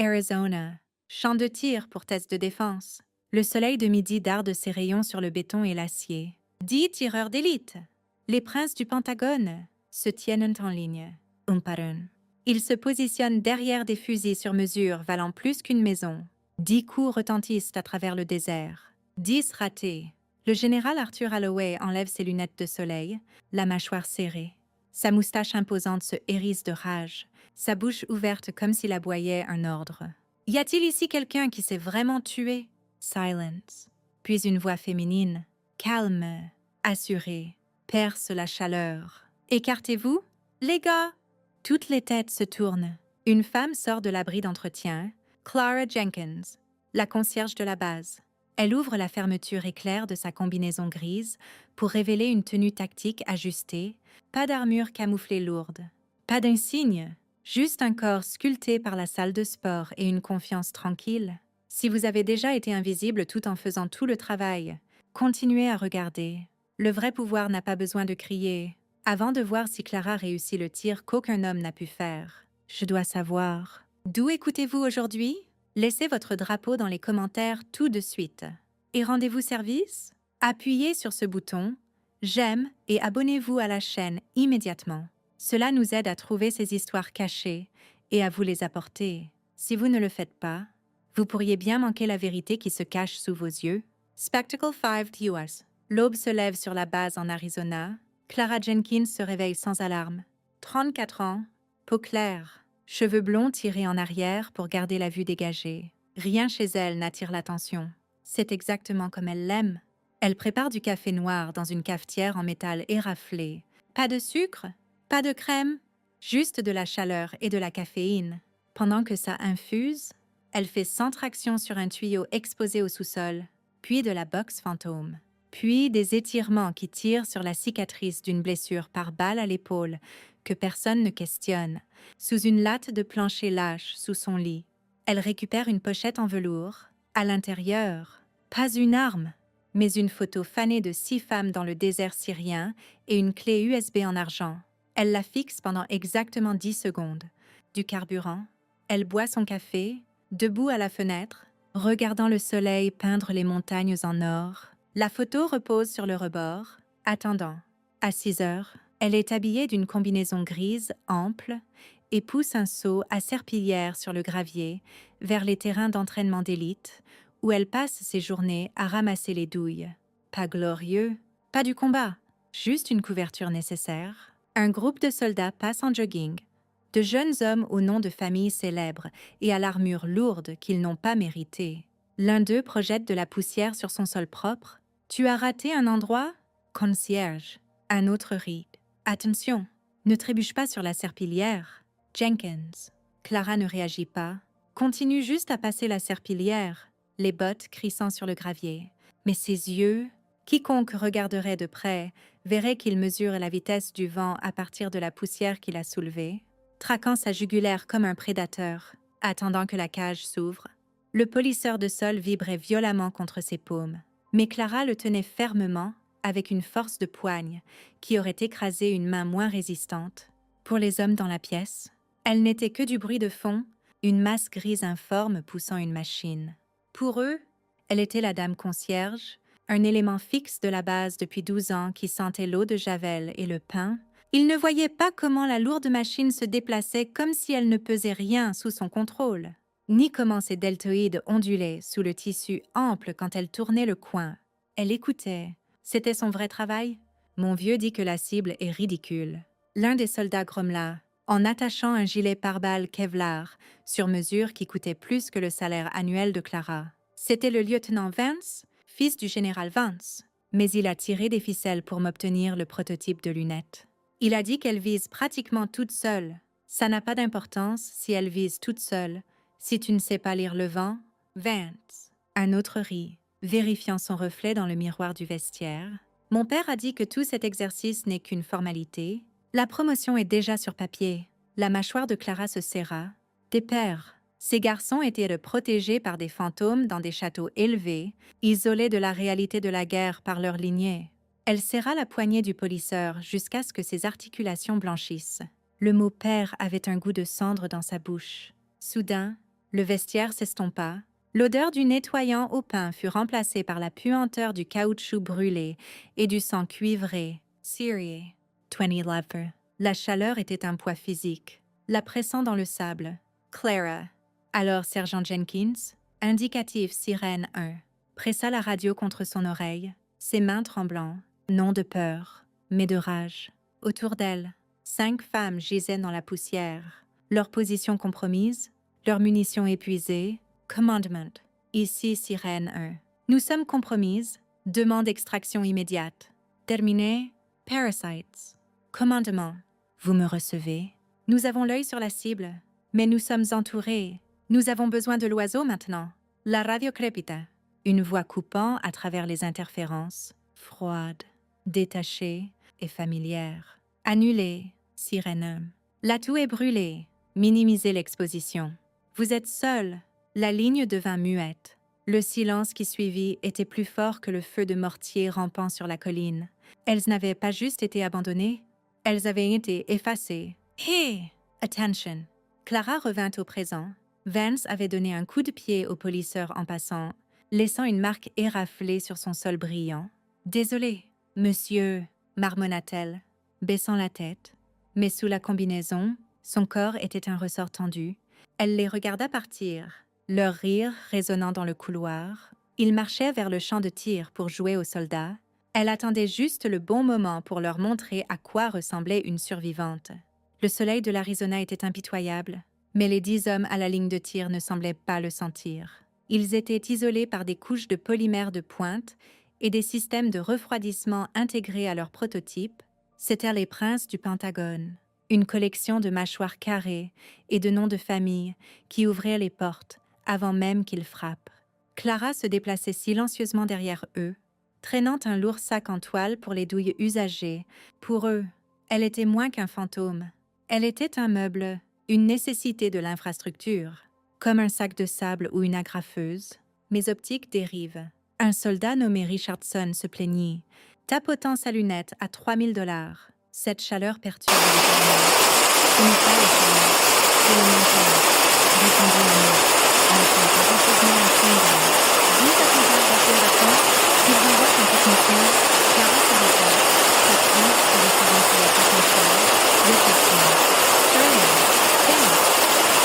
Arizona. Champ de tir pour test de défense. Le soleil de midi darde ses rayons sur le béton et l'acier. 10 tireurs d'élite. Les princes du Pentagone se tiennent en ligne, un par un. Ils se positionnent derrière des fusils sur mesure valant plus qu'une maison. 10 coups retentissent à travers le désert. 10 ratés. Le général Arthur Holloway enlève ses lunettes de soleil, la mâchoire serrée. Sa moustache imposante se hérisse de rage, sa bouche ouverte comme s'il aboyait un ordre. « Y a-t-il ici quelqu'un qui s'est vraiment tué ?» Silence. Puis une voix féminine, calme, assurée, perce la chaleur. « Écartez-vous, les gars !» Toutes les têtes se tournent. Une femme sort de l'abri d'entretien, Clara Jenkins, la concierge de la base. Elle ouvre la fermeture éclair de sa combinaison grise pour révéler une tenue tactique ajustée, pas d'armure camouflée lourde, pas d'insigne, juste un corps sculpté par la salle de sport et une confiance tranquille. Si vous avez déjà été invisible tout en faisant tout le travail, continuez à regarder. Le vrai pouvoir n'a pas besoin de crier. Avant de voir si Clara réussit le tir qu'aucun homme n'a pu faire, je dois savoir. D'où écoutez-vous aujourd'hui? Laissez votre drapeau dans les commentaires tout de suite. Et rendez-vous service? Appuyez sur ce bouton « J'aime » et abonnez-vous à la chaîne immédiatement. Cela nous aide à trouver ces histoires cachées et à vous les apporter. Si vous ne le faites pas, vous pourriez bien manquer la vérité qui se cache sous vos yeux. Spectacle 5 US. L'aube se lève sur la base en Arizona. Clara Jenkins se réveille sans alarme. 34 ans, peau claire, cheveux blonds tirés en arrière pour garder la vue dégagée. Rien chez elle n'attire l'attention. C'est exactement comme elle l'aime. Elle prépare du café noir dans une cafetière en métal éraflé. Pas de sucre, pas de crème, juste de la chaleur et de la caféine. Pendant que ça infuse, elle fait 100 tractions sur un tuyau exposé au sous-sol, puis de la boxe fantôme. Puis des étirements qui tirent sur la cicatrice d'une blessure par balle à l'épaule que personne ne questionne, sous une latte de plancher lâche sous son lit. Elle récupère une pochette en velours. À l'intérieur, pas une arme, mais une photo fanée de 6 femmes dans le désert syrien et une clé USB en argent. Elle la fixe pendant exactement 10 secondes. Du carburant. Elle boit son café, debout à la fenêtre, regardant le soleil peindre les montagnes en or. La photo repose sur le rebord, attendant. À 6 heures, elle est habillée d'une combinaison grise, ample, et pousse un saut à serpillière sur le gravier vers les terrains d'entraînement d'élite, où elle passe ses journées à ramasser les douilles. Pas glorieux, pas du combat, juste une couverture nécessaire. Un groupe de soldats passe en jogging, de jeunes hommes aux noms de familles célèbres et à l'armure lourde qu'ils n'ont pas méritée. L'un d'eux projette de la poussière sur son sol propre. « Tu as raté un endroit ?» Concierge. Un autre rit. « Attention, ne trébuche pas sur la serpillière. » Jenkins. Clara ne réagit pas, continue juste à passer la serpillière, les bottes crissant sur le gravier. Mais ses yeux, quiconque regarderait de près, verrait qu'il mesure la vitesse du vent à partir de la poussière qu'il a soulevée, traquant sa jugulaire comme un prédateur, attendant que la cage s'ouvre. Le polisseur de sol vibrait violemment contre ses paumes, mais Clara le tenait fermement avec une force de poigne qui aurait écrasé une main moins résistante. Pour les hommes dans la pièce, elle n'était que du bruit de fond, une masse grise informe poussant une machine. Pour eux, elle était la dame concierge, un élément fixe de la base depuis 12 ans qui sentait l'eau de Javel et le pain. Ils ne voyaient pas comment la lourde machine se déplaçait comme si elle ne pesait rien sous son contrôle, ni comment ses deltoïdes ondulaient sous le tissu ample quand elle tournait le coin. Elle écoutait. C'était son vrai travail? Mon vieux dit que la cible est ridicule. L'un des soldats grommela, en attachant un gilet pare-balles Kevlar sur mesure qui coûtait plus que le salaire annuel de Clara. C'était le lieutenant Vance, fils du général Vance, mais il a tiré des ficelles pour m'obtenir le prototype de lunettes. Il a dit qu'elle vise pratiquement toute seule. Ça n'a pas d'importance si elle vise toute seule. Si tu ne sais pas lire le vent, Vance. Un autre rit, vérifiant son reflet dans le miroir du vestiaire. Mon père a dit que tout cet exercice n'est qu'une formalité. La promotion est déjà sur papier. La mâchoire de Clara se serra. Des pères. Ces garçons étaient protégés par des fantômes dans des châteaux élevés, isolés de la réalité de la guerre par leur lignée. Elle serra la poignée du polisseur jusqu'à ce que ses articulations blanchissent. Le mot « père » avait un goût de cendre dans sa bouche. Soudain, Le vestiaire s'estompa. L'odeur du nettoyant au pain fut remplacée par la puanteur du caoutchouc brûlé et du sang cuivré. Syrie. 20 lever. La chaleur était un poids physique, la pressant dans le sable. Clara. Alors sergent Jenkins, indicatif sirène 1, pressa la radio contre son oreille, ses mains tremblant, non de peur, mais de rage. Autour d'elle, 5 femmes gisaient dans la poussière, leur position compromise, leurs munitions épuisées. Commandement. Ici sirène 1. Nous sommes compromises. Demande d'extraction immédiate. Terminé. Parasites. Commandement. Vous me recevez? Nous avons l'œil sur la cible, mais nous sommes entourés. Nous avons besoin de l'oiseau maintenant. La radio crépita. Une voix coupant à travers les interférences, froide, détachée et familière. Annulé, sirène. L'atout est brûlé. Minimisez l'exposition. Vous êtes seul. La ligne devint muette. Le silence qui suivit était plus fort que le feu de mortier rampant sur la colline. Elles n'avaient pas juste été abandonnées, elles avaient été effacées. Hey! Attention! Clara revint au présent. Vance avait donné un coup de pied au polisseur en passant, laissant une marque éraflée sur son sol brillant. Désolé, monsieur, marmonna-t-elle, baissant la tête. Mais sous la combinaison, son corps était un ressort tendu. Elle les regarda partir, leur rire résonnant dans le couloir. Ils marchaient vers le champ de tir pour jouer aux soldats. Elle attendait juste le bon moment pour leur montrer à quoi ressemblait une survivante. Le soleil de l'Arizona était impitoyable, mais les 10 hommes à la ligne de tir ne semblaient pas le sentir. Ils étaient isolés par des couches de polymère de pointe et des systèmes de refroidissement intégrés à leur prototype. C'étaient les princes du Pentagone, une collection de mâchoires carrées et de noms de famille qui ouvraient les portes avant même qu'ils frappent. Clara se déplaçait silencieusement derrière eux, traînant un lourd sac en toile pour les douilles usagées. Pour eux, elle était moins qu'un fantôme. Elle était un meuble, une nécessité de l'infrastructure, comme un sac de sable ou une agrafeuse. Mes optiques dérivent. Un soldat nommé Richardson se plaignit, tapotant sa lunette à 3000 $. Cette chaleur perturbe les hormones. Ce n'est pas le soleil, c'est le mental, répondit la nuit, en mettant paresseusement un signe d'âme. Dis à ton père d'appeler la France, qu'il renvoie son technicien. Clara s'arrêta, sa prise se refermant sur la potentielle. Richardson, Sterling, Kent.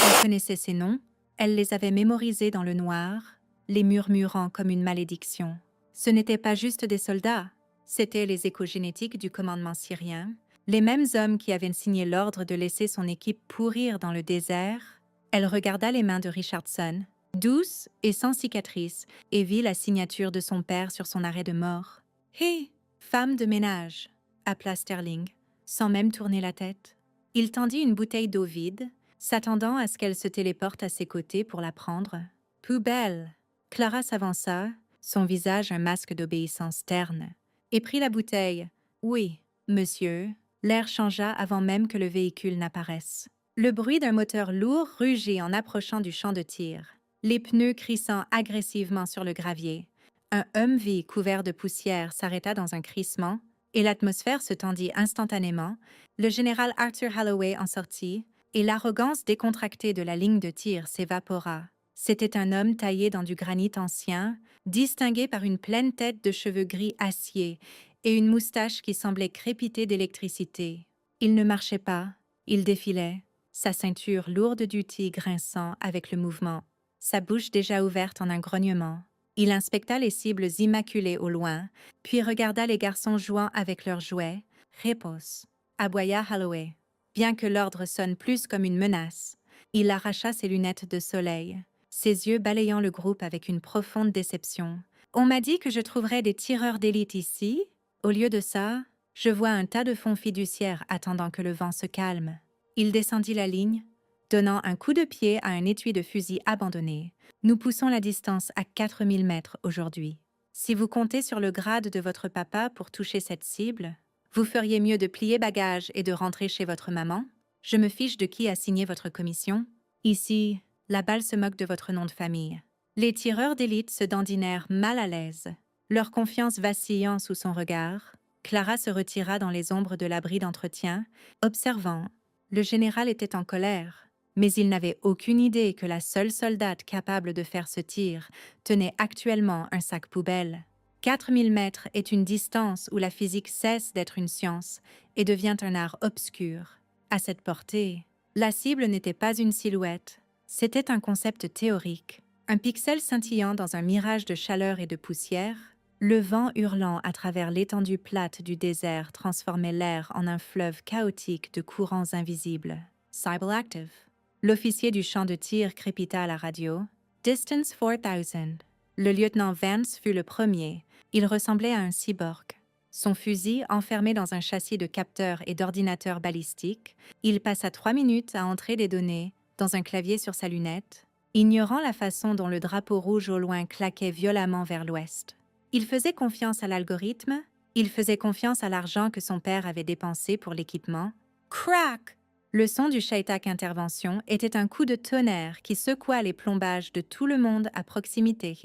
Elle connaissait ces noms, elle les avait mémorisés dans le noir, les murmurant comme une malédiction. Ce n'étaient pas juste des soldats, c'étaient les échogénétiques du commandement syrien, les mêmes hommes qui avaient signé l'ordre de laisser son équipe pourrir dans le désert. Elle regarda les mains de Richardson, douces et sans cicatrice, et vit la signature de son père sur son arrêt de mort. « Hé, femme de ménage !» appela Sterling, sans même tourner la tête. Il tendit une bouteille d'eau vide, s'attendant à ce qu'elle se téléporte à ses côtés pour la prendre. « Poubelle !» Clara s'avança, son visage un masque d'obéissance terne, et prit la bouteille. « Oui, monsieur. » L'air changea avant même que le véhicule n'apparaisse. Le bruit d'un moteur lourd rugit en approchant du champ de tir, les pneus crissant agressivement sur le gravier. Un Humvee couvert de poussière s'arrêta dans un crissement, et l'atmosphère se tendit instantanément. Le général Arthur Holloway en sortit, et l'arrogance décontractée de la ligne de tir s'évapora. C'était un homme taillé dans du granit ancien, distingué par une pleine tête de cheveux gris acier et une moustache qui semblait crépiter d'électricité. Il ne marchait pas, il défilait, sa ceinture lourde d'outils grinçant avec le mouvement, sa bouche déjà ouverte en un grognement. Il inspecta les cibles immaculées au loin, puis regarda les garçons jouant avec leurs jouets. « Repos !» aboya Holloway. Bien que l'ordre sonne plus comme une menace, il arracha ses lunettes de soleil, ses yeux balayant le groupe avec une profonde déception. « On m'a dit que je trouverais des tireurs d'élite ici. Au lieu de ça, je vois un tas de fonds fiduciaires attendant que le vent se calme. » Il descendit la ligne, donnant un coup de pied à un étui de fusil abandonné. « Nous poussons la distance à 4000 mètres aujourd'hui. Si vous comptez sur le grade de votre papa pour toucher cette cible, vous feriez mieux de plier bagages et de rentrer chez votre maman. Je me fiche de qui a signé votre commission. Ici, la balle se moque de votre nom de famille. » Les tireurs d'élite se dandinèrent mal à l'aise, leur confiance vacillant sous son regard. Clara se retira dans les ombres de l'abri d'entretien, observant. Le général était en colère, Mais il n'avait aucune idée que la seule soldate capable de faire ce tir tenait actuellement un sac poubelle. 4000 mètres est une distance où la physique cesse d'être une science et devient un art obscur. À cette portée, la cible n'était pas une silhouette, c'était un concept théorique. Un pixel scintillant dans un mirage de chaleur et de poussière, le vent hurlant à travers l'étendue plate du désert transformait l'air en un fleuve chaotique de courants invisibles. Cybele active. L'officier du champ de tir crépita à la radio. Distance 4000. Le lieutenant Vance fut le premier. Il ressemblait à un cyborg. Son fusil enfermé dans un châssis de capteurs et d'ordinateurs balistiques, il passa 3 minutes à entrer des données dans un clavier sur sa lunette, ignorant la façon dont le drapeau rouge au loin claquait violemment vers l'ouest. Il faisait confiance à l'algorithme, il faisait confiance à l'argent que son père avait dépensé pour l'équipement. Crack! Le son du Shaitak intervention était un coup de tonnerre qui secoua les plombages de tout le monde à proximité.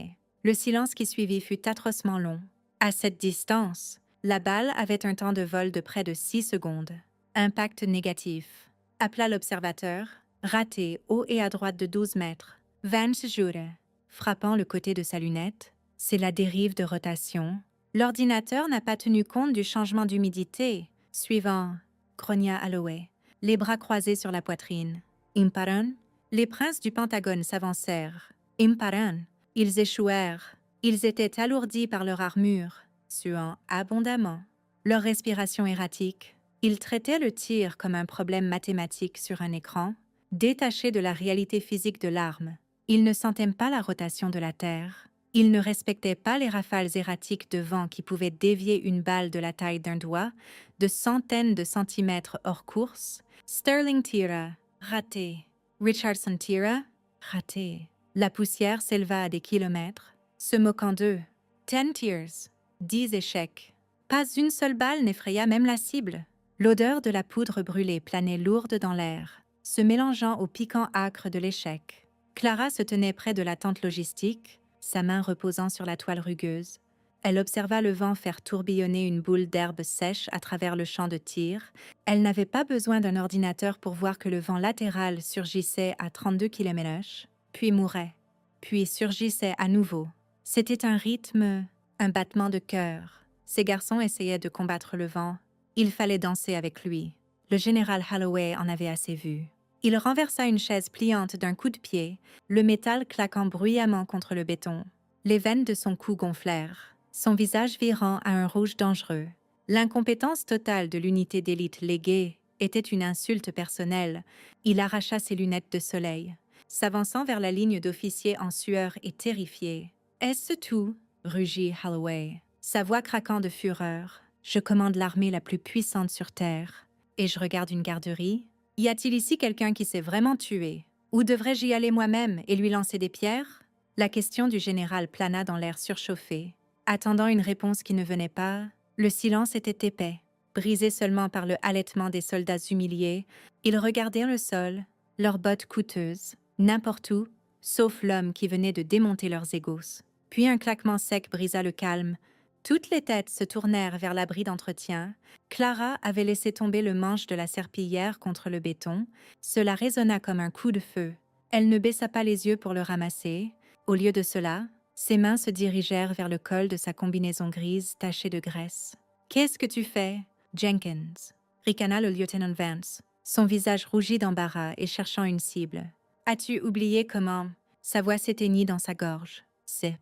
Le silence qui suivit fut atrocement long. À cette distance, la balle avait un temps de vol de près de 6 secondes. Impact négatif. Appela l'observateur, raté haut et à droite de 12 mètres. Vance jure, frappant le côté de sa lunette. C'est la dérive de rotation. L'ordinateur n'a pas tenu compte du changement d'humidité. Suivant, grogna Holloway, les bras croisés sur la poitrine. Imparan, les princes du Pentagone s'avancèrent. Imparan, ils échouèrent. Ils étaient alourdis par leur armure, suant abondamment. Leur respiration erratique. Ils traitaient le tir comme un problème mathématique sur un écran, détaché de la réalité physique de l'arme. Ils ne sentaient pas la rotation de la Terre. Ils ne respectaient pas les rafales erratiques de vent qui pouvaient dévier une balle de la taille d'un doigt, de centaines de centimètres hors course. Sterling tira, raté. Richardson tira, raté. La poussière s'éleva à des kilomètres, se moquant d'eux. 10 tirs, 10 échecs. Pas une seule balle n'effraya même la cible. L'odeur de la poudre brûlée planait lourde dans l'air, se mélangeant au piquant âcre de l'échec. Clara se tenait près de la tente logistique, sa main reposant sur la toile rugueuse. Elle observa le vent faire tourbillonner une boule d'herbe sèche à travers le champ de tir. Elle n'avait pas besoin d'un ordinateur pour voir que le vent latéral surgissait à 32 km/h, puis mourait, puis surgissait à nouveau. C'était un rythme, un battement de cœur. Ces garçons essayaient de combattre le vent. Il fallait danser avec lui. Le général Holloway en avait assez vu. Il renversa une chaise pliante d'un coup de pied, le métal claquant bruyamment contre le béton. Les veines de son cou gonflèrent, son visage virant à un rouge dangereux. L'incompétence totale de l'unité d'élite léguée était une insulte personnelle. Il arracha ses lunettes de soleil, s'avançant vers la ligne d'officiers en sueur et terrifiés. « Est-ce tout ?» rugit Holloway, sa voix craquant de fureur. « Je commande l'armée la plus puissante sur Terre. Et je regarde une garderie. Y a-t-il ici quelqu'un qui s'est vraiment tué? Ou devrais-je y aller moi-même et lui lancer des pierres ?» La question du général plana dans l'air surchauffé. Attendant une réponse qui ne venait pas, le silence était épais, brisé seulement par le halètement des soldats humiliés. Ils regardaient le sol, leurs bottes coûteuses, n'importe où, sauf l'homme qui venait de démonter leurs égos. Puis un claquement sec brisa le calme. Toutes les têtes se tournèrent vers l'abri d'entretien. Clara avait laissé tomber le manche de la serpillière contre le béton. Cela résonna comme un coup de feu. Elle ne baissa pas les yeux pour le ramasser. Au lieu de cela, ses mains se dirigèrent vers le col de sa combinaison grise tachée de graisse. « Qu'est-ce que tu fais, Jenkins ?» ricana le lieutenant Vance, son visage rougi d'embarras et cherchant une cible. « As-tu oublié comment ?» Sa voix s'éteignit dans sa gorge. « Zip. »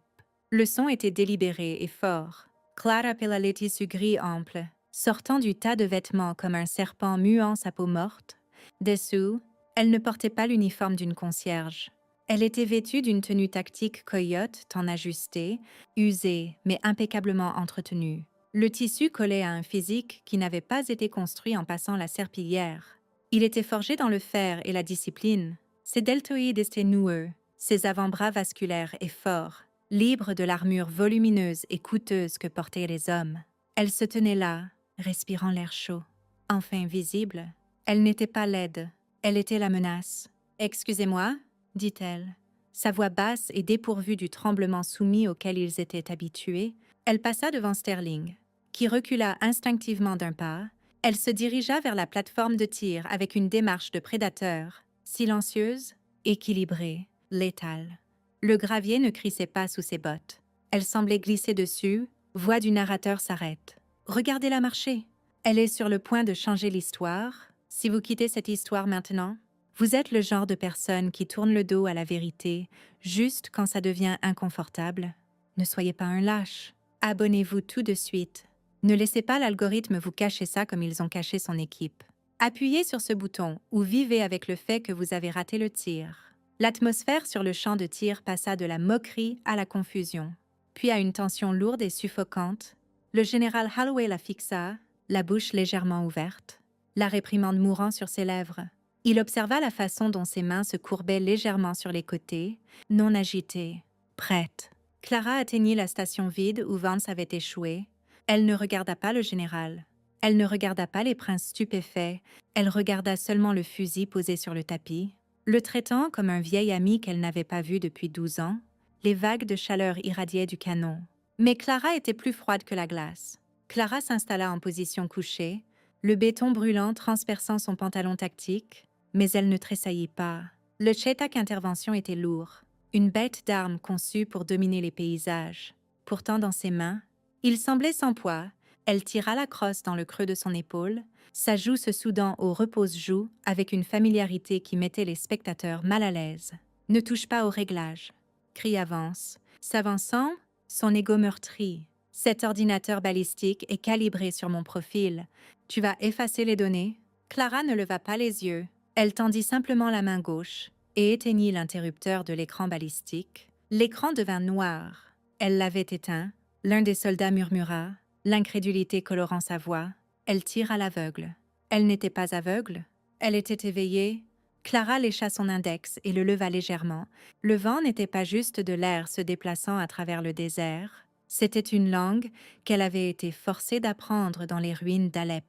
Le son était délibéré et fort. Clara pela les tissus gris amples, sortant du tas de vêtements comme un serpent muant sa peau morte. Dessous, elle ne portait pas l'uniforme d'une concierge. Elle était vêtue d'une tenue tactique coyote, tant ajustée, usée, mais impeccablement entretenue. Le tissu collait à un physique qui n'avait pas été construit en passant la serpillière. Il était forgé dans le fer et la discipline. Ses deltoïdes étaient noueux, ses avant-bras vasculaires et forts, libres de l'armure volumineuse et coûteuse que portaient les hommes. Elle se tenait là, respirant l'air chaud. Enfin visible, elle n'était pas laide, elle était la menace. « Excusez-moi » dit-elle. Sa voix basse et dépourvue du tremblement soumis auquel ils étaient habitués, elle passa devant Sterling, qui recula instinctivement d'un pas. Elle se dirigea vers la plateforme de tir avec une démarche de prédateur. Silencieuse, équilibrée, létale. Le gravier ne crissait pas sous ses bottes. Elle semblait glisser dessus, voix du narrateur s'arrête. Regardez-la marcher. Elle est sur le point de changer l'histoire. Si vous quittez cette histoire maintenant, vous êtes le genre de personne qui tourne le dos à la vérité juste quand ça devient inconfortable. Ne soyez pas un lâche. Abonnez-vous tout de suite. Ne laissez pas l'algorithme vous cacher ça comme ils ont caché son équipe. Appuyez sur ce bouton ou vivez avec le fait que vous avez raté le tir. L'atmosphère sur le champ de tir passa de la moquerie à la confusion, puis à une tension lourde et suffocante. Le général Holloway la fixa, la bouche légèrement ouverte, la réprimande mourant sur ses lèvres. Il observa la façon dont ses mains se courbaient légèrement sur les côtés, non agitées, prêtes. Clara atteignit la station vide où Vance avait échoué. Elle ne regarda pas le général. Elle ne regarda pas les princes stupéfaits. Elle regarda seulement le fusil posé sur le tapis. Le traitant comme un vieil ami qu'elle n'avait pas vu depuis 12 ans, les vagues de chaleur irradiaient du canon. Mais Clara était plus froide que la glace. Clara s'installa en position couchée, le béton brûlant transperçant son pantalon tactique, mais elle ne tressaillit pas. Le Chetak intervention était lourd, une bête d'armes conçue pour dominer les paysages. Pourtant dans ses mains, il semblait sans poids. Elle tira la crosse dans le creux de son épaule, sa joue se soudant au repose-joue avec une familiarité qui mettait les spectateurs mal à l'aise. « Ne touche pas au réglage !» cria Vance, s'avançant, son ego meurtri. « Cet ordinateur balistique est calibré sur mon profil. Tu vas effacer les données ?» Clara ne leva pas les yeux. Elle tendit simplement la main gauche et éteignit l'interrupteur de l'écran balistique. L'écran devint noir. Elle l'avait éteint. L'un des soldats murmura, l'incrédulité colorant sa voix. Elle tire à l'aveugle. Elle n'était pas aveugle. Elle était éveillée. Clara lécha son index et le leva légèrement. Le vent n'était pas juste de l'air se déplaçant à travers le désert. C'était une langue qu'elle avait été forcée d'apprendre dans les ruines d'Alep.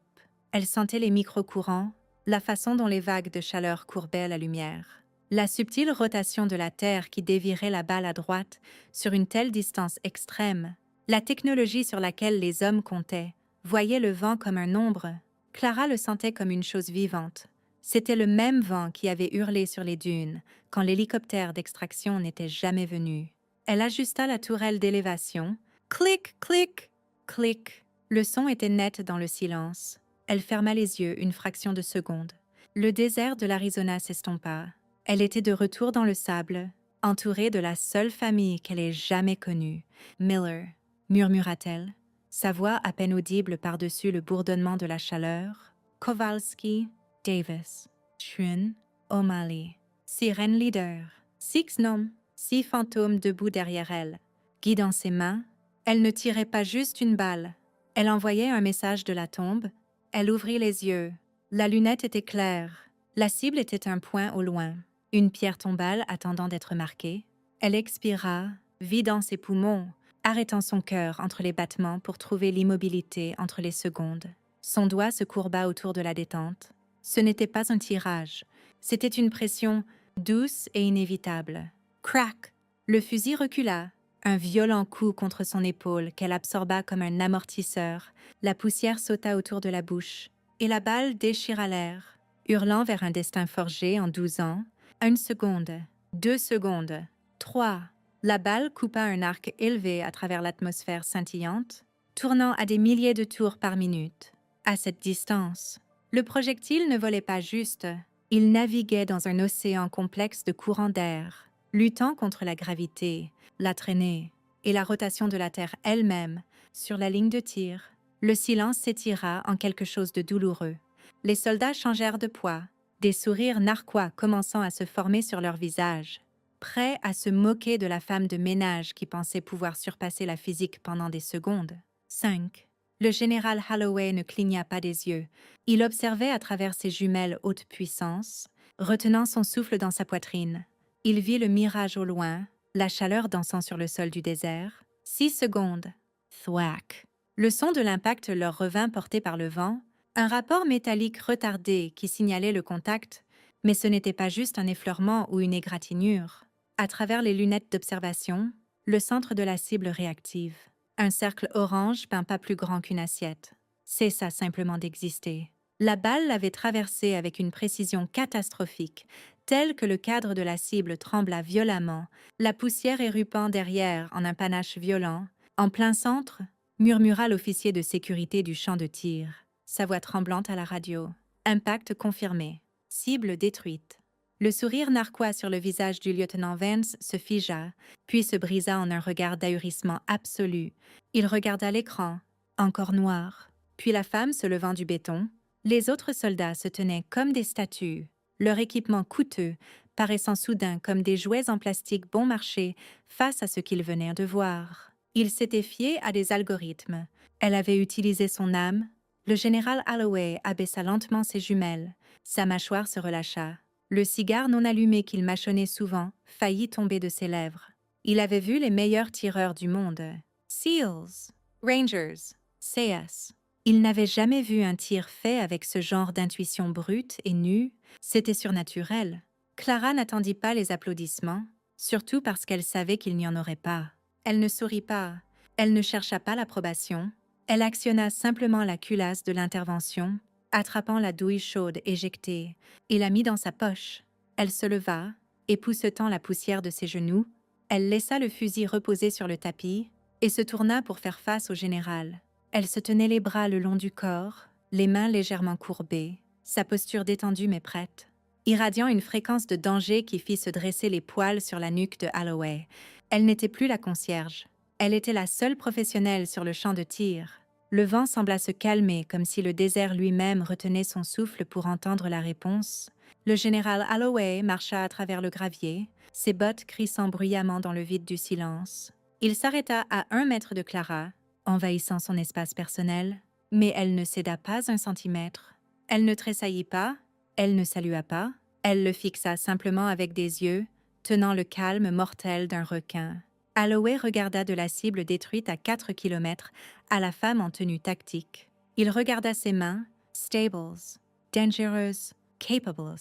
Elle sentait les micro-courants, la façon dont les vagues de chaleur courbaient la lumière. La subtile rotation de la Terre qui dévirait la balle à droite sur une telle distance extrême. La technologie sur laquelle les hommes comptaient voyait le vent comme un nombre. Clara le sentait comme une chose vivante. C'était le même vent qui avait hurlé sur les dunes quand l'hélicoptère d'extraction n'était jamais venu. Elle ajusta la tourelle d'élévation. Clic, clic, clic. Le son était net dans le silence. Elle ferma les yeux une fraction de seconde. Le désert de l'Arizona s'estompa. Elle était de retour dans le sable, entourée de la seule famille qu'elle ait jamais connue, Miller. Murmura-t-elle, sa voix à peine audible par-dessus le bourdonnement de la chaleur. Kowalski, Davis, Schun, O'Malley, sirène leader, 6 noms, 6 fantômes debout derrière elle. Guidant ses mains, elle ne tirait pas juste une balle. Elle envoyait un message de la tombe. Elle ouvrit les yeux. La lunette était claire. La cible était un point au loin. Une pierre tombale attendant d'être marquée. Elle expira, vidant ses poumons, arrêtant son cœur entre les battements pour trouver l'immobilité entre les secondes. Son doigt se courba autour de la détente. Ce n'était pas un tirage, c'était une pression douce et inévitable. Crac! Le fusil recula, un violent coup contre son épaule qu'elle absorba comme un amortisseur. La poussière sauta autour de la bouche, et la balle déchira l'air, hurlant vers un destin forgé en 12 ans. 1 seconde, 2 secondes, 3... La balle coupa un arc élevé à travers l'atmosphère scintillante, tournant à des milliers de tours par minute. À cette distance, le projectile ne volait pas juste, il naviguait dans un océan complexe de courants d'air, luttant contre la gravité, la traînée et la rotation de la Terre elle-même sur la ligne de tir. Le silence s'étira en quelque chose de douloureux. Les soldats changèrent de poids, des sourires narquois commençant à se former sur leurs visages. Prêt à se moquer de la femme de ménage qui pensait pouvoir surpasser la physique pendant des secondes. 5. Le général Holloway ne cligna pas des yeux. Il observait à travers ses jumelles haute puissance, retenant son souffle dans sa poitrine. Il vit le mirage au loin, la chaleur dansant sur le sol du désert. 6 secondes. Thwack. Le son de l'impact leur revint porté par le vent, un rapport métallique retardé qui signalait le contact, mais ce n'était pas juste un effleurement ou une égratignure. À travers les lunettes d'observation, le centre de la cible réactive. Un cercle orange peint pas plus grand qu'une assiette. Cessa simplement d'exister. La balle l'avait traversé avec une précision catastrophique, Tel que le cadre de la cible trembla violemment, la poussière érupant derrière en un panache violent, en plein centre, murmura l'officier de sécurité du champ de tir, sa voix tremblante à la radio. Impact confirmé. Cible détruite. Le sourire narquois sur le visage du lieutenant Vance se figea, puis se brisa en un regard d'ahurissement absolu. Il regarda l'écran, encore noir, puis la femme se levant du béton. Les autres soldats se tenaient comme des statues, leur équipement coûteux, paraissant soudain comme des jouets en plastique bon marché face à ce qu'ils venaient de voir. Ils s'étaient fiés à des algorithmes. Elle avait utilisé son âme. Le général Holloway abaissa lentement ses jumelles. Sa mâchoire se relâcha. Le cigare non allumé qu'il mâchonnait souvent faillit tomber de ses lèvres. Il avait vu les meilleurs tireurs du monde. SEALs, Rangers, CS. Il n'avait jamais vu un tir fait avec ce genre d'intuition brute et nue. C'était surnaturel. Clara n'attendit pas les applaudissements, surtout parce qu'elle savait qu'il n'y en aurait pas. Elle ne sourit pas. Elle ne chercha pas l'approbation. Elle actionna simplement la culasse de l'intervention, attrapant la douille chaude éjectée, et la mit dans sa poche. Elle se leva, époussetant la poussière de ses genoux. Elle laissa le fusil reposer sur le tapis et se tourna pour faire face au général. Elle se tenait les bras le long du corps, les mains légèrement courbées, sa posture détendue mais prête, irradiant une fréquence de danger qui fit se dresser les poils sur la nuque de Holloway. Elle n'était plus la concierge. Elle était la seule professionnelle sur le champ de tir. Le vent sembla se calmer comme si le désert lui-même retenait son souffle pour entendre la réponse. Le général Holloway marcha à travers le gravier, ses bottes crissant bruyamment dans le vide du silence. Il s'arrêta à 1 mètre de Clara, envahissant son espace personnel, mais elle ne céda pas un centimètre. Elle ne tressaillit pas, elle ne salua pas, elle le fixa simplement avec des yeux, tenant le calme mortel d'un requin. Holloway regarda de la cible détruite à 4 kilomètres à la femme en tenue tactique. Il regarda ses mains, stables, dangerous, capables,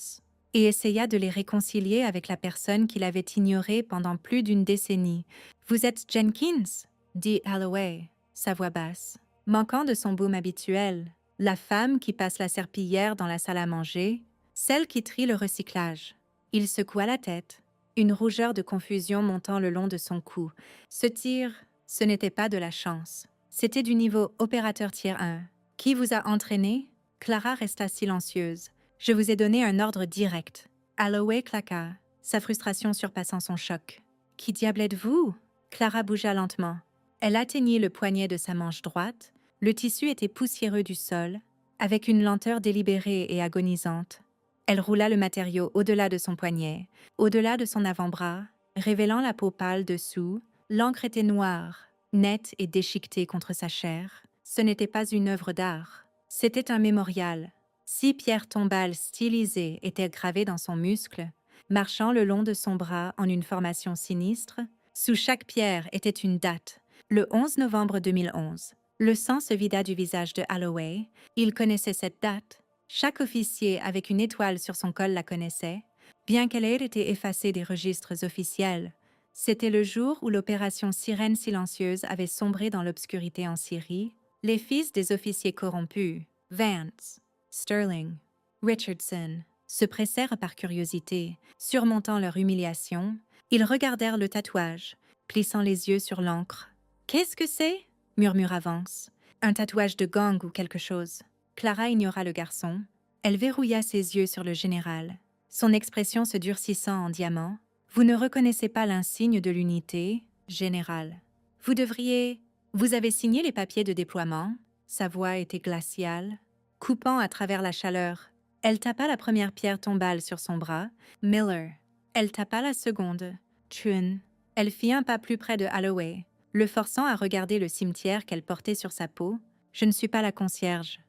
et essaya de les réconcilier avec la personne qu'il avait ignorée pendant plus d'une décennie. « Vous êtes Jenkins ?» dit Holloway, sa voix basse, manquant de son baume habituel. La femme qui passe la serpillière dans la salle à manger, celle qui trie le recyclage. Il secoua la tête, une rougeur de confusion montant le long de son cou. Ce tir, ce n'était pas de la chance. C'était du niveau opérateur tier 1. Qui vous a entraîné? Clara resta silencieuse. Je vous ai donné un ordre direct. Holloway claqua, sa frustration surpassant son choc. Qui diable êtes-vous? Clara bougea lentement. Elle atteignit le poignet de sa manche droite. Le tissu était poussiéreux du sol, avec une lenteur délibérée et agonisante. Elle roula le matériau au-delà de son poignet, au-delà de son avant-bras, révélant la peau pâle dessous. L'encre était noire, nette et déchiquetée contre sa chair. Ce n'était pas une œuvre d'art. C'était un mémorial. 6 pierres tombales stylisées étaient gravées dans son muscle, marchant le long de son bras en une formation sinistre. Sous chaque pierre était une date, le 11 novembre 2011. Le sang se vida du visage de Holloway. Il connaissait cette date. Chaque officier avec une étoile sur son col la connaissait, bien qu'elle ait été effacée des registres officiels. C'était le jour où l'opération Sirène silencieuse avait sombré dans l'obscurité en Syrie. Les fils des officiers corrompus, Vance, Sterling, Richardson, se pressèrent par curiosité, surmontant leur humiliation. Ils regardèrent le tatouage, plissant les yeux sur l'encre. « Qu'est-ce que c'est ?» murmura Vance. « Un tatouage de gang ou quelque chose. » Clara ignora le garçon. Elle verrouilla ses yeux sur le général, son expression se durcissant en diamant. « Vous ne reconnaissez pas l'insigne de l'unité, général. Vous devriez... Vous avez signé les papiers de déploiement. » Sa voix était glaciale, coupant à travers la chaleur. Elle tapa la première pierre tombale sur son bras. « Miller. » Elle tapa la seconde. « Trun. » Elle fit un pas plus près de Holloway, le forçant à regarder le cimetière qu'elle portait sur sa peau. « Je ne suis pas la concierge, »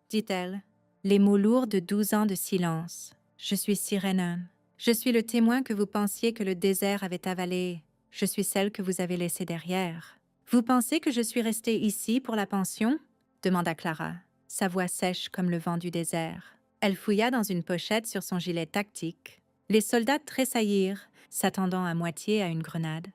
dit-elle, les mots lourds de 12 ans de silence. « Je suis Sirène. Je suis le témoin que vous pensiez que le désert avait avalé. Je suis celle que vous avez laissée derrière. »« Vous pensez que je suis restée ici pour la pension ?» demanda Clara, sa voix sèche comme le vent du désert. Elle fouilla dans une pochette sur son gilet tactique. Les soldats tressaillirent, s'attendant à moitié à une grenade.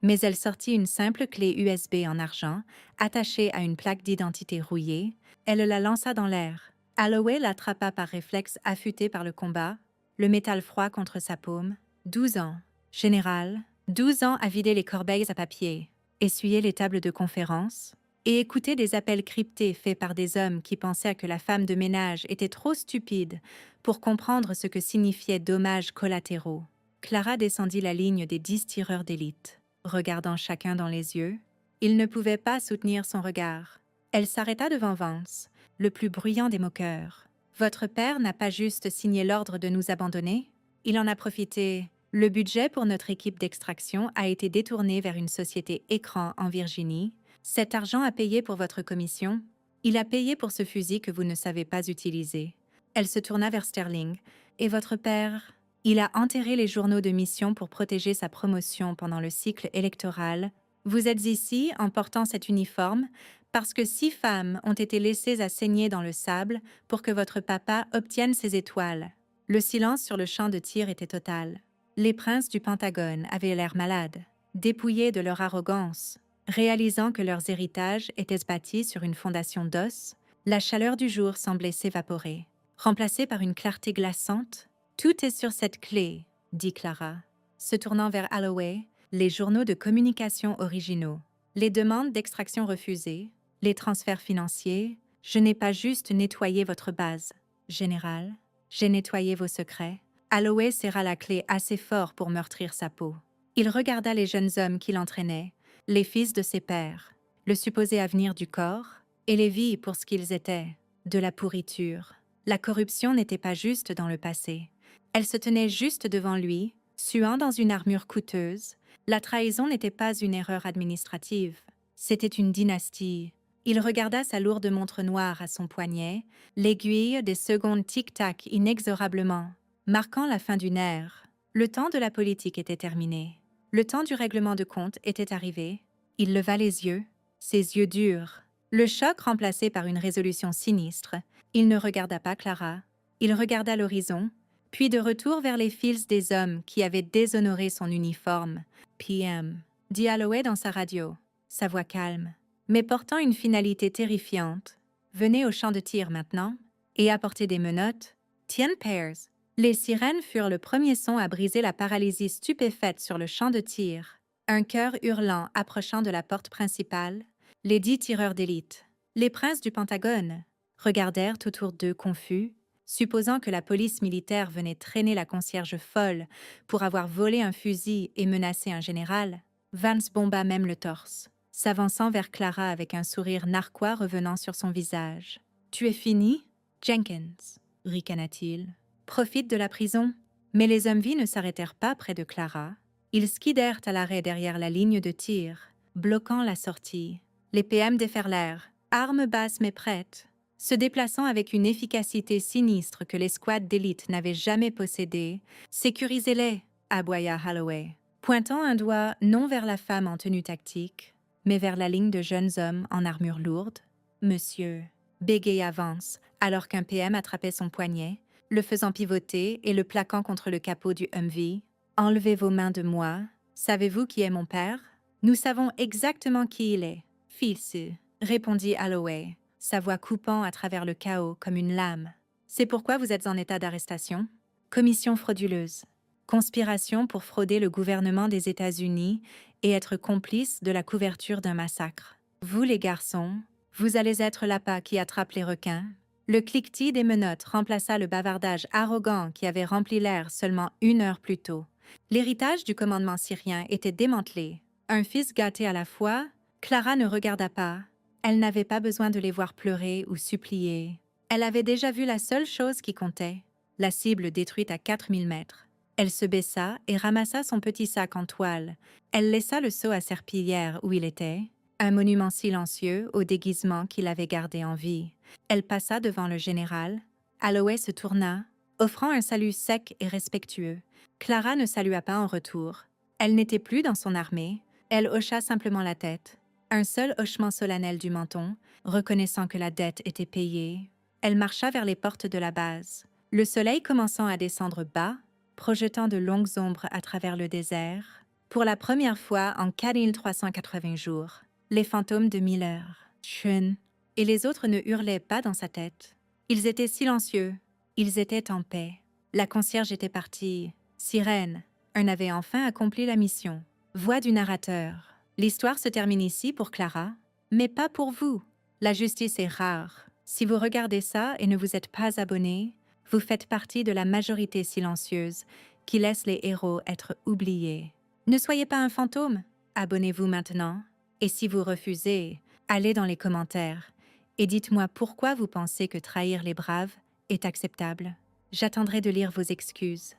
Mais elle sortit une simple clé USB en argent, attachée à une plaque d'identité rouillée. Elle la lança dans l'air. Holloway l'attrapa par réflexe affûté par le combat. le métal froid contre sa paume. 12 ans. Général, 12 ans à vider les corbeilles à papier, essuyer les tables de conférence et écouter des appels cryptés faits par des hommes qui pensaient que la femme de ménage était trop stupide pour comprendre ce que signifiaient dommages collatéraux. Clara descendit la ligne des 10 tireurs d'élite. Regardant chacun dans les yeux, il ne pouvait pas soutenir son regard. Elle s'arrêta devant Vance, le plus bruyant des moqueurs. « Votre père n'a pas juste signé l'ordre de nous abandonner? Il en a profité. Le budget pour notre équipe d'extraction a été détourné vers une société écran en Virginie. Cet argent a payé pour votre commission. Il a payé pour ce fusil que vous ne savez pas utiliser. » Elle se tourna vers Sterling. « Et votre père? » Il a enterré les journaux de mission pour protéger sa promotion pendant le cycle électoral. Vous êtes ici en portant cet uniforme parce que 6 femmes ont été laissées à saigner dans le sable pour que votre papa obtienne ses étoiles. Le silence sur le champ de tir était total. Les princes du Pentagone avaient l'air malades, dépouillés de leur arrogance. Réalisant que leurs héritages étaient bâtis sur une fondation d'os, la chaleur du jour semblait s'évaporer. Remplacée par une clarté glaçante, « Tout est sur cette clé », dit Clara, se tournant vers Holloway, les journaux de communication originaux, les demandes d'extraction refusées, les transferts financiers. « Je n'ai pas juste nettoyé votre base, général, j'ai nettoyé vos secrets. » Holloway serra la clé assez fort pour meurtrir sa peau. Il regarda les jeunes hommes qui l'entraînaient, les fils de ses pères, le supposé avenir du corps, et les vies pour ce qu'ils étaient, de la pourriture. La corruption n'était pas juste dans le passé. Elle se tenait juste devant lui, suant dans une armure coûteuse. La trahison n'était pas une erreur administrative. C'était une dynastie. Il regarda sa lourde montre noire à son poignet, l'aiguille des secondes tic-tac inexorablement, marquant la fin d'une ère. Le temps de la politique était terminé. Le temps du règlement de compte était arrivé. Il leva les yeux, ses yeux durs. Le choc remplacé par une résolution sinistre. Il ne regarda pas Clara. Il regarda l'horizon, puis de retour vers les fils des hommes qui avaient déshonoré son uniforme. « PM », dit Holloway dans sa radio, sa voix calme, mais portant une finalité terrifiante. « Venez au champ de tir maintenant et apportez des menottes. 10 pairs. » Les sirènes furent le premier son à briser la paralysie stupéfaite sur le champ de tir. Un chœur hurlant approchant de la porte principale, les 10 tireurs d'élite, les princes du Pentagone, regardèrent autour d'eux confus, supposant que la police militaire venait traîner la concierge folle pour avoir volé un fusil et menacé un général. Vance bomba même le torse, s'avançant vers Clara avec un sourire narquois revenant sur son visage. « Tu es fini, Jenkins ?» ricana-t-il. « Profite de la prison. » Mais les Humvees ne s'arrêtèrent pas près de Clara. Ils skidèrent à l'arrêt derrière la ligne de tir, bloquant la sortie. Les PM déferlèrent, armes basses mais prêtes, se déplaçant avec une efficacité sinistre que les squads d'élite n'avaient jamais possédée. « Sécurisez-les » aboya Holloway, pointant un doigt non vers la femme en tenue tactique, mais vers la ligne de jeunes hommes en armure lourde. « Monsieur » bégaya Vance, alors qu'un PM attrapait son poignet, le faisant pivoter et le plaquant contre le capot du Humvee. « Enlevez vos mains de moi. Savez-vous qui est mon père? » « Nous savons exactement qui il est. »« Fils » répondit Holloway, sa voix coupant à travers le chaos comme une lame. « C'est pourquoi vous êtes en état d'arrestation. Commission frauduleuse. Conspiration pour frauder le gouvernement des États-Unis et être complice de la couverture d'un massacre. Vous, les garçons, vous allez être l'appât qui attrape les requins. » Le cliquetis des menottes remplaça le bavardage arrogant qui avait rempli l'air seulement 1 heure plus tôt. L'héritage du commandement syrien était démantelé. Un fils gâté à la fois, Clara ne regarda pas. Elle n'avait pas besoin de les voir pleurer ou supplier. Elle avait déjà vu la seule chose qui comptait, la cible détruite à 4000 mètres. Elle se baissa et ramassa son petit sac en toile. Elle laissa le seau à serpillière où il était, un monument silencieux au déguisement qu'il avait gardé en vie. Elle passa devant le général. Holloway se tourna, offrant un salut sec et respectueux. Clara ne salua pas en retour. Elle n'était plus dans son armée. Elle hocha simplement la tête. Un seul hochement solennel du menton, reconnaissant que la dette était payée. Elle marcha vers les portes de la base. Le soleil commençant à descendre bas, projetant de longues ombres à travers le désert. Pour la première fois en 4380 jours, les fantômes de Miller, Chun, et les autres ne hurlaient pas dans sa tête. Ils étaient silencieux, ils étaient en paix. La concierge était partie. Sirène. On avait enfin accompli la mission. Voix du narrateur. L'histoire se termine ici pour Clara, mais pas pour vous. La justice est rare. Si vous regardez ça et ne vous êtes pas abonné, vous faites partie de la majorité silencieuse qui laisse les héros être oubliés. Ne soyez pas un fantôme. Abonnez-vous maintenant. Et si vous refusez, allez dans les commentaires et dites-moi pourquoi vous pensez que trahir les braves est acceptable. J'attendrai de lire vos excuses.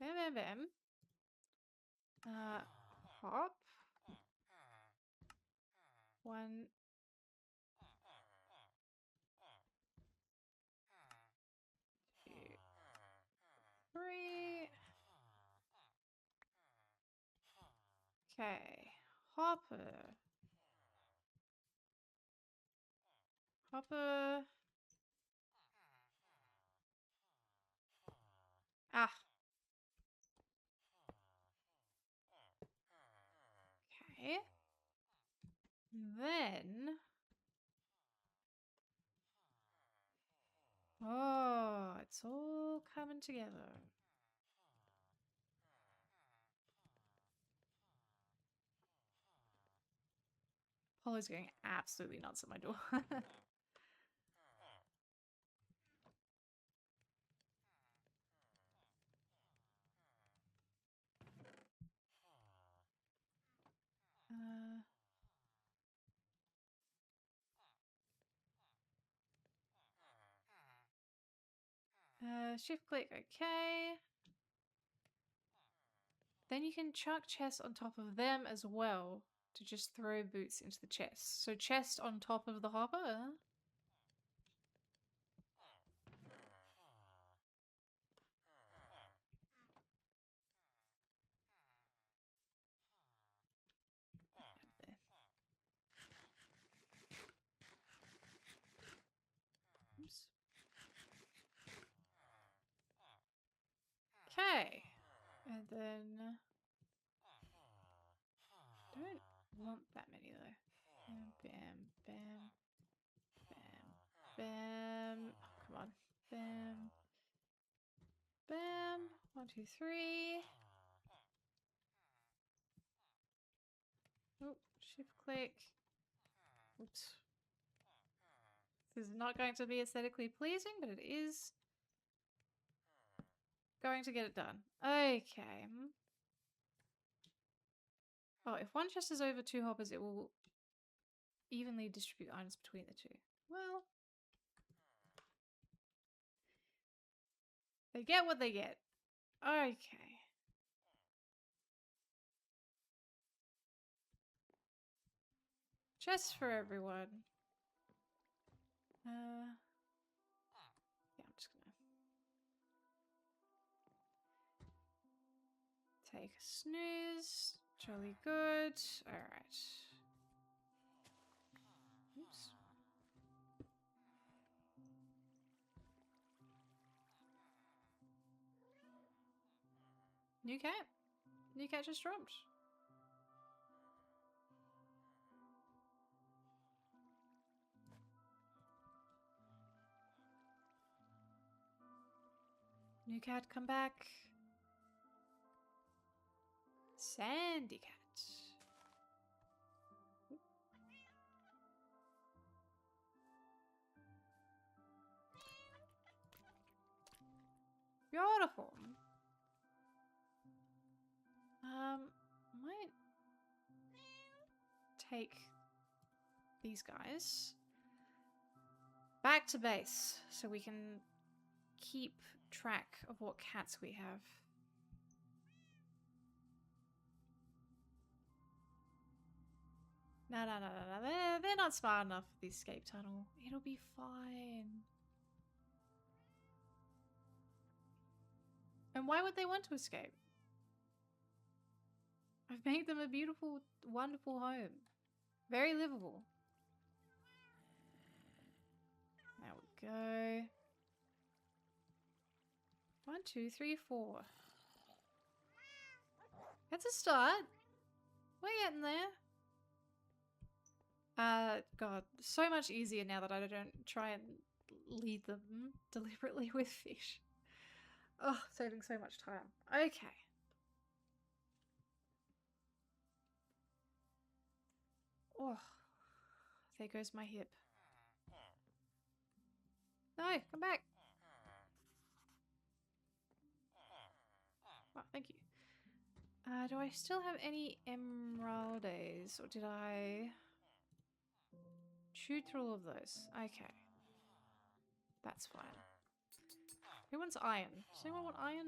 Bam, bam, bam. Hop. 1, 2, 3. Okay. Hopper. Hopper. Ah. Okay. Then. Oh, it's all coming together. Polly's going absolutely nuts at my door. Shift click, okay. Then you can chuck chests on top of them as well to just throw boots into the chest. So chest on top of the hopper. Oops. Okay. And then don't want that many though. Bam, bam, bam, bam. Oh, come on. Bam, bam. 1, 2, 3. Oh, shift click. Oops. This is not going to be aesthetically pleasing, but it is going to get it done. Okay. Oh, if one chest is over 2 hoppers, it will evenly distribute items between the two. Well, they get what they get. Okay. Chests for everyone. Yeah, I'm just gonna take a snooze. Jolly good. Alright. Oops. New cat. New cat just dropped. New cat, come back. Sandy cat. Beautiful. Might take these guys back to base so we can keep track of what cats we have. No, they're not smart enough for the escape tunnel. It'll be fine. And why would they want to escape? I've made them a beautiful, wonderful home. Very livable. There we go. 1, 2, 3, 4. That's a start. We're getting there. God, so much easier now that I don't try and lead them deliberately with fish. Oh, saving so much time. Okay. Oh, there goes my hip. No, come back. Oh, thank you. Do I still have any emeralds, or did I chew through all of those? Okay. That's fine. Who wants iron? Does anyone want iron?